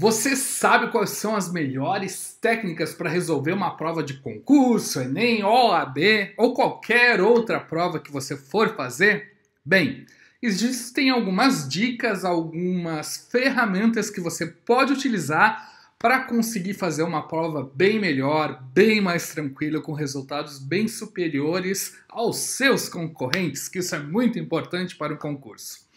Você sabe quais são as melhores técnicas para resolver uma prova de concurso, Enem, OAB ou qualquer outra prova que você for fazer? Bem, existem algumas dicas, algumas ferramentas que você pode utilizar para conseguir fazer uma prova bem melhor, bem mais tranquila, com resultados bem superiores aos seus concorrentes, que isso é muito importante para o concurso.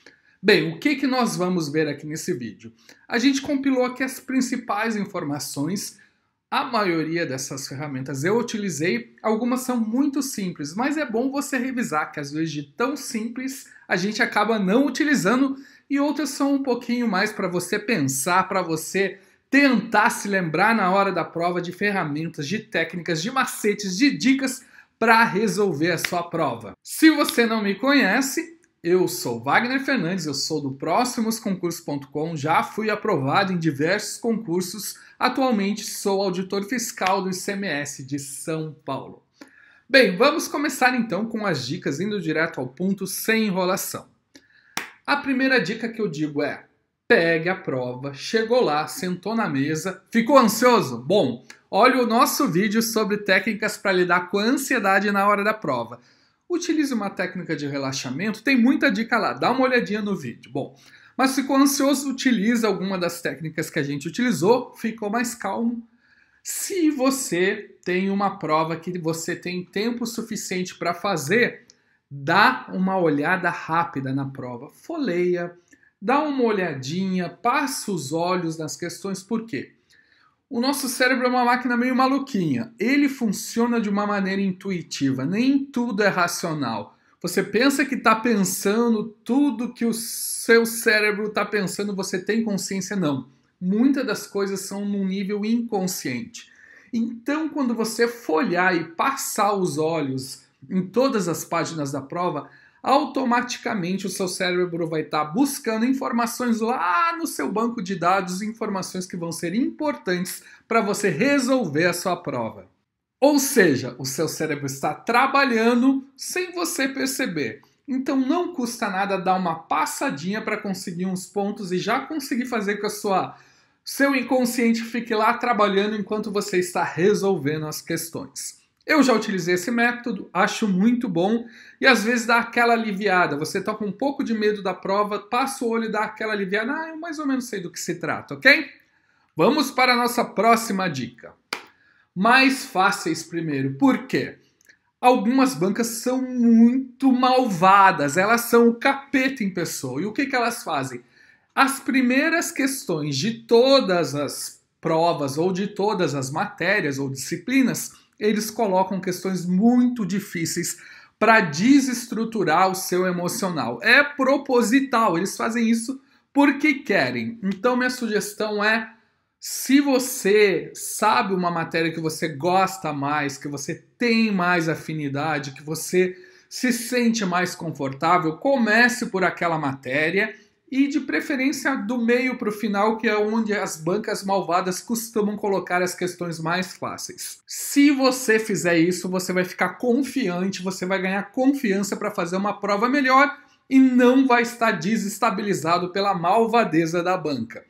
Bem, o que nós vamos ver aqui nesse vídeo? A gente compilou aqui as principais informações. A maioria dessas ferramentas eu utilizei, algumas são muito simples, mas é bom você revisar, que às vezes de tão simples a gente acaba não utilizando e outras são um pouquinho mais para você pensar, para você tentar se lembrar na hora da prova de ferramentas, de técnicas, de macetes, de dicas para resolver a sua prova. Se você não me conhece, eu sou Wagner Fernandes, eu sou do próximosconcursos.com, já fui aprovado em diversos concursos, atualmente sou auditor fiscal do ICMS de São Paulo. Bem, vamos começar então com as dicas, indo direto ao ponto, sem enrolação. A primeira dica que eu digo é: pegue a prova, chegou lá, sentou na mesa, ficou ansioso? Bom, olha o nosso vídeo sobre técnicas para lidar com a ansiedade na hora da prova. Utilize uma técnica de relaxamento, tem muita dica lá, dá uma olhadinha no vídeo. Bom, mas ficou ansioso, utilize alguma das técnicas que a gente utilizou, ficou mais calmo. Se você tem uma prova que você tem tempo suficiente para fazer, dá uma olhada rápida na prova, folheia, dá uma olhadinha, passa os olhos nas questões, por quê? O nosso cérebro é uma máquina meio maluquinha. Ele funciona de uma maneira intuitiva, nem tudo é racional. Você pensa que está pensando tudo que o seu cérebro está pensando, você tem consciência? Não. Muitas das coisas são num nível inconsciente. Então, quando você folhear e passar os olhos em todas as páginas da prova, automaticamente o seu cérebro vai estar buscando informações lá no seu banco de dados, informações que vão ser importantes para você resolver a sua prova. Ou seja, o seu cérebro está trabalhando sem você perceber. Então não custa nada dar uma passadinha para conseguir uns pontos e já conseguir fazer com que seu inconsciente fique lá trabalhando enquanto você está resolvendo as questões. Eu já utilizei esse método, acho muito bom e às vezes dá aquela aliviada. Você está com um pouco de medo da prova, passa o olho e dá aquela aliviada. Eu mais ou menos sei do que se trata, ok? Vamos para a nossa próxima dica. Mais fáceis primeiro. Por quê? Algumas bancas são muito malvadas, elas são o capeta em pessoa. E o que elas fazem? As primeiras questões de todas as provas ou de todas as matérias ou disciplinas, eles colocam questões muito difíceis para desestruturar o seu emocional. É proposital, eles fazem isso porque querem. Então minha sugestão é, se você sabe uma matéria que você gosta mais, que você tem mais afinidade, que você se sente mais confortável, comece por aquela matéria e de preferência do meio para o final, que é onde as bancas malvadas costumam colocar as questões mais fáceis. Se você fizer isso, você vai ficar confiante, você vai ganhar confiança para fazer uma prova melhor e não vai estar desestabilizado pela malvadeza da banca.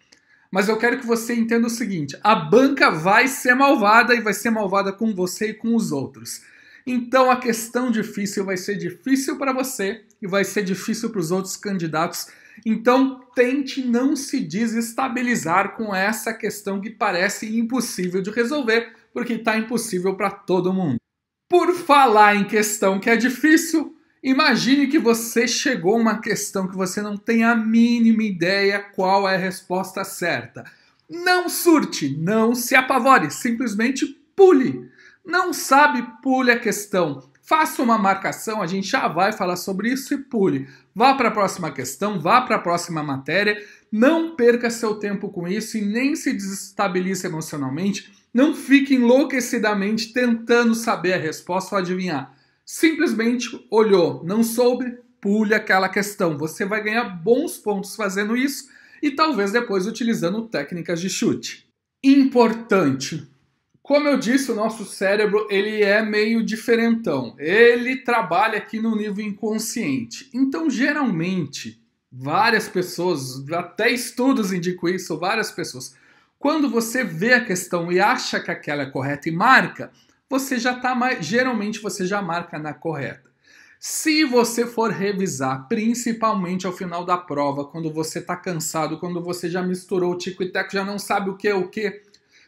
Mas eu quero que você entenda o seguinte: a banca vai ser malvada e vai ser malvada com você e com os outros. Então a questão difícil vai ser difícil para você e vai ser difícil para os outros candidatos. Então tente não se desestabilizar com essa questão que parece impossível de resolver, porque está impossível para todo mundo. Por falar em questão que é difícil, imagine que você chegou a uma questão que você não tem a mínima ideia qual é a resposta certa. Não surte, não se apavore, simplesmente pule. Não sabe, pule a questão. Faça uma marcação, a gente já vai falar sobre isso e pule. Vá para a próxima questão, vá para a próxima matéria. Não perca seu tempo com isso e nem se desestabilize emocionalmente. Não fique enlouquecidamente tentando saber a resposta ou adivinhar. Simplesmente olhou, não soube, pule aquela questão. Você vai ganhar bons pontos fazendo isso e talvez depois utilizando técnicas de chute. Importante. Como eu disse, o nosso cérebro ele é meio diferentão. Ele trabalha aqui no nível inconsciente. Então, geralmente, várias pessoas, até estudos indicam isso, várias pessoas, Quando você vê a questão e acha que aquela é correta e marca, você já está geralmente você já marca na correta. Se você for revisar, principalmente ao final da prova, quando você está cansado, quando você já misturou o tico e teco, já não sabe o que é o que,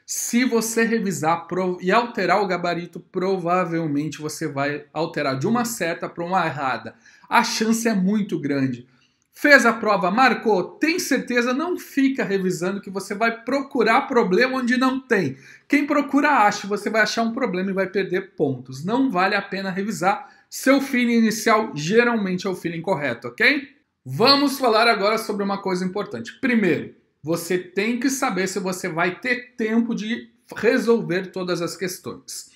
se você revisar e alterar o gabarito, provavelmente você vai alterar de uma certa para uma errada. A chance é muito grande. Fez a prova, marcou, tem certeza, não fica revisando que você vai procurar problema onde não tem. Quem procura acha, você vai achar um problema e vai perder pontos. Não vale a pena revisar. Seu feeling inicial geralmente é o feeling correto, ok? Vamos falar agora sobre uma coisa importante. Primeiro, você tem que saber se você vai ter tempo de resolver todas as questões.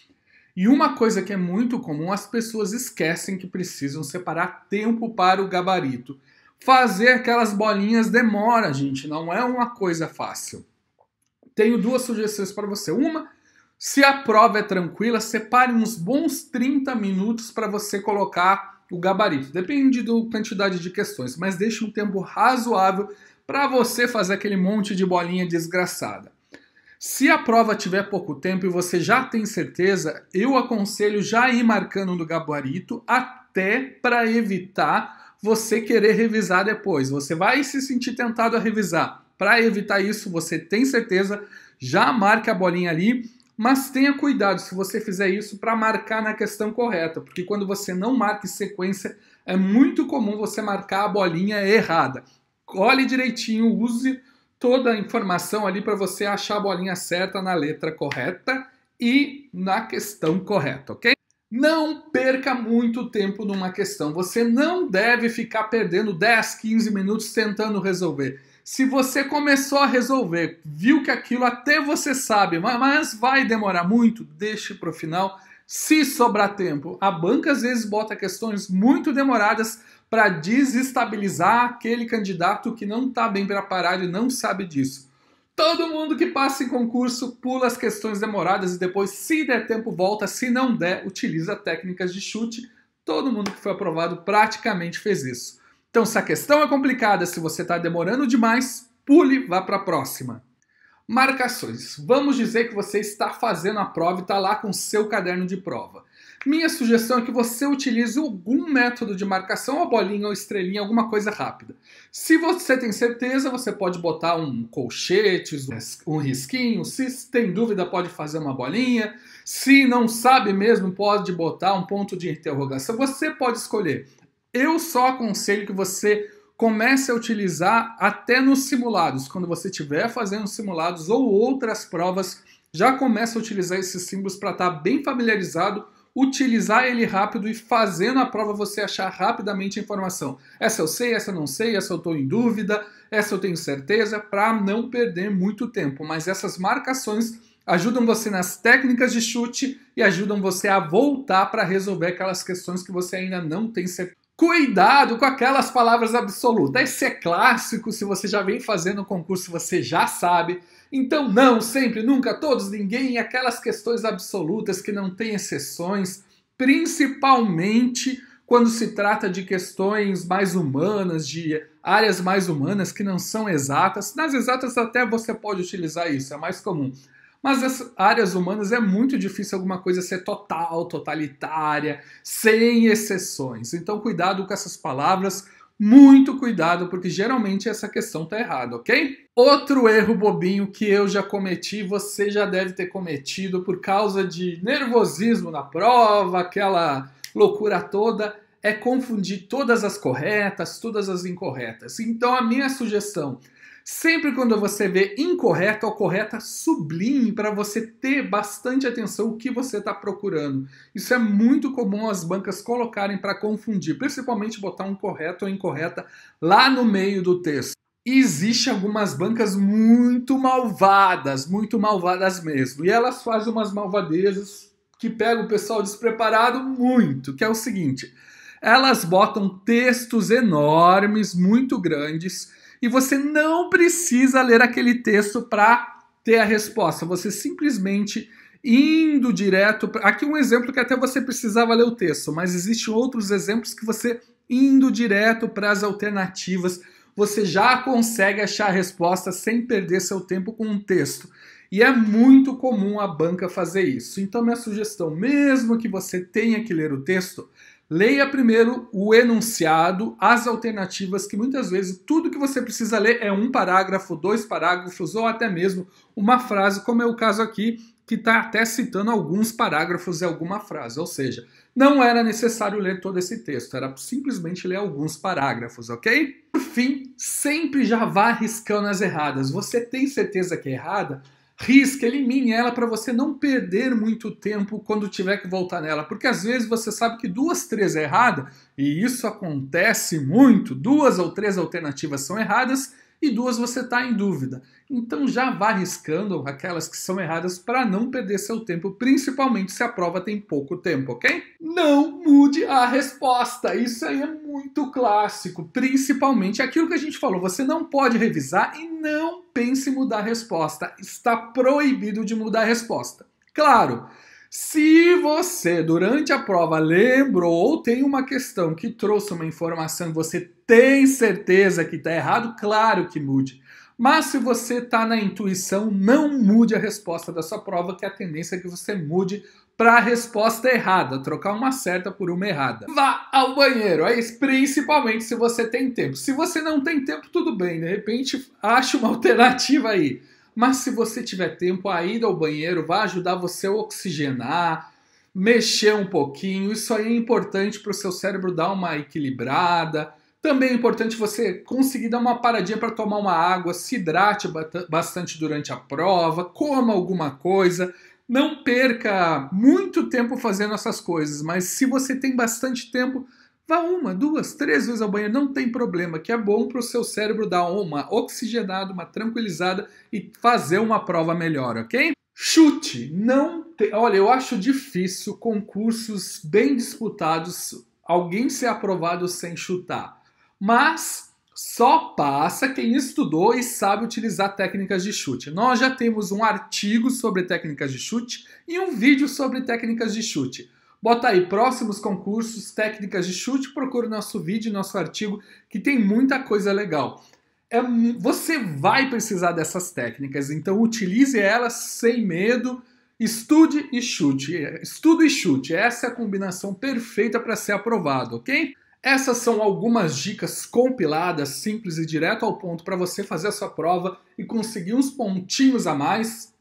E uma coisa que é muito comum, as pessoas esquecem que precisam separar tempo para o gabarito. Fazer aquelas bolinhas demora, gente, não é uma coisa fácil. Tenho duas sugestões para você. Uma, se a prova é tranquila, separe uns bons 30 minutos para você colocar o gabarito. Depende da quantidade de questões, mas deixe um tempo razoável para você fazer aquele monte de bolinha desgraçada. Se a prova tiver pouco tempo e você já tem certeza, eu aconselho já ir marcando no gabarito até para evitar você querer revisar depois. Você vai se sentir tentado a revisar. Para evitar isso, você tem certeza, já marca a bolinha ali, mas tenha cuidado se você fizer isso para marcar na questão correta, porque quando você não marca em sequência, é muito comum você marcar a bolinha errada. Olhe direitinho, use toda a informação ali para você achar a bolinha certa na letra correta e na questão correta, ok? Não perca muito tempo numa questão. Você não deve ficar perdendo 10, 15 minutos tentando resolver. Se você começou a resolver, viu que aquilo até você sabe, mas vai demorar muito, deixe para o final. Se sobrar tempo, a banca às vezes bota questões muito demoradas para desestabilizar aquele candidato que não está bem preparado e não sabe disso. Todo mundo que passa em concurso pula as questões demoradas e depois, se der tempo, volta. Se não der, utiliza técnicas de chute. Todo mundo que foi aprovado praticamente fez isso. Então, se a questão é complicada, se você está demorando demais, pule, vá para a próxima. Marcações. Vamos dizer que você está fazendo a prova e está lá com seu caderno de prova. Minha sugestão é que você utilize algum método de marcação, uma bolinha ou estrelinha, alguma coisa rápida. Se você tem certeza, você pode botar um colchete, um risquinho. Se tem dúvida, pode fazer uma bolinha. Se não sabe mesmo, pode botar um ponto de interrogação. Você pode escolher. Eu só aconselho que você comece a utilizar até nos simulados. Quando você estiver fazendo simulados ou outras provas, já comece a utilizar esses símbolos para estar bem familiarizado, utilizar ele rápido e fazendo a prova você achar rapidamente a informação. Essa eu sei, essa eu não sei, essa eu estou em dúvida, essa eu tenho certeza, para não perder muito tempo. Mas essas marcações ajudam você nas técnicas de chute e ajudam você a voltar para resolver aquelas questões que você ainda não tem certeza. Cuidado com aquelas palavras absolutas. Esse é clássico, se você já vem fazendo o concurso, você já sabe. Então não, sempre, nunca, todos, ninguém, aquelas questões absolutas que não tem exceções, principalmente quando se trata de questões mais humanas, de áreas mais humanas que não são exatas. Nas exatas até você pode utilizar isso, é mais comum. Mas as áreas humanas é muito difícil alguma coisa ser total, totalitária, sem exceções. Então cuidado com essas palavras, muito cuidado, porque geralmente essa questão está errada, ok? Outro erro bobinho que eu já cometi, você já deve ter cometido por causa de nervosismo na prova, aquela loucura toda, é confundir todas as corretas, todas as incorretas. Então a minha sugestão, sempre quando você vê incorreta ou correta, sublinhe para você ter bastante atenção o que você está procurando. Isso é muito comum as bancas colocarem para confundir, principalmente botar um correto ou incorreta lá no meio do texto. E existe algumas bancas muito malvadas mesmo. E elas fazem umas malvadezas que pegam o pessoal despreparado muito, que é o seguinte: elas botam textos enormes, muito grandes, e você não precisa ler aquele texto para ter a resposta. Você simplesmente indo direto... Aqui um exemplo que até você precisava ler o texto, mas existem outros exemplos que você indo direto para as alternativas, você já consegue achar a resposta sem perder seu tempo com um texto. E é muito comum a banca fazer isso. Então, minha sugestão, mesmo que você tenha que ler o texto, leia primeiro o enunciado, as alternativas, que muitas vezes tudo que você precisa ler é um parágrafo, 2 parágrafos ou até mesmo uma frase, como é o caso aqui, que está até citando alguns parágrafos e alguma frase. Ou seja, não era necessário ler todo esse texto, era simplesmente ler alguns parágrafos, ok? Por fim, sempre já vá riscando as erradas. Você tem certeza que é errada? Risca, elimine ela para você não perder muito tempo quando tiver que voltar nela, porque às vezes você sabe que 2, 3 é errada, e isso acontece muito, 2 ou 3 alternativas são erradas e 2 você está em dúvida. Então já vá riscando aquelas que são erradas para não perder seu tempo, principalmente se a prova tem pouco tempo, ok? Não mude a resposta, isso aí é muito clássico, principalmente aquilo que a gente falou, você não pode revisar e não pense em mudar a resposta, está proibido de mudar a resposta. Claro, se você durante a prova lembrou ou tem uma questão que trouxe uma informação e você tem certeza que está errado, claro que mude. Mas se você está na intuição, não mude a resposta da sua prova, que a tendência é que você mude para a resposta errada, trocar uma certa por uma errada. Vá ao banheiro, é isso, principalmente se você tem tempo. Se você não tem tempo, tudo bem, de repente ache uma alternativa aí. Mas se você tiver tempo, a ida ao banheiro vai ajudar você a oxigenar, mexer um pouquinho, isso aí é importante para o seu cérebro dar uma equilibrada. Também é importante você conseguir dar uma paradinha para tomar uma água, se hidrate bastante durante a prova, coma alguma coisa. Não perca muito tempo fazendo essas coisas, mas se você tem bastante tempo, vá 1, 2, 3 vezes ao banheiro, não tem problema, que é bom para o seu cérebro dar uma oxigenada, uma tranquilizada e fazer uma prova melhor, ok? Chute, olha, eu acho difícil concursos bem disputados, alguém ser aprovado sem chutar. Mas só passa quem estudou e sabe utilizar técnicas de chute. Nós já temos um artigo sobre técnicas de chute e um vídeo sobre técnicas de chute. Bota aí, próximos concursos, técnicas de chute, procura o nosso vídeo, nosso artigo, que tem muita coisa legal. Você vai precisar dessas técnicas, então utilize elas sem medo, estude e chute. Estudo e chute, essa é a combinação perfeita para ser aprovado, ok? Essas são algumas dicas compiladas, simples e direto ao ponto para você fazer a sua prova e conseguir uns pontinhos a mais.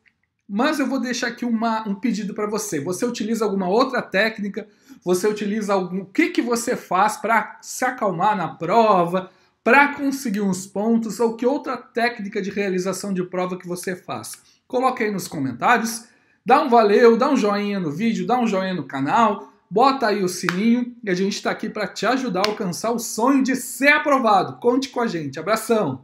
Mas eu vou deixar aqui um pedido para você. Você utiliza alguma outra técnica? Você utiliza o que você faz para se acalmar na prova, para conseguir uns pontos, ou que outra técnica de realização de prova que você faz? Coloque aí nos comentários. Dá um valeu, dá um joinha no vídeo, dá um joinha no canal. Bota aí o sininho e a gente está aqui para te ajudar a alcançar o sonho de ser aprovado. Conte com a gente. Abração!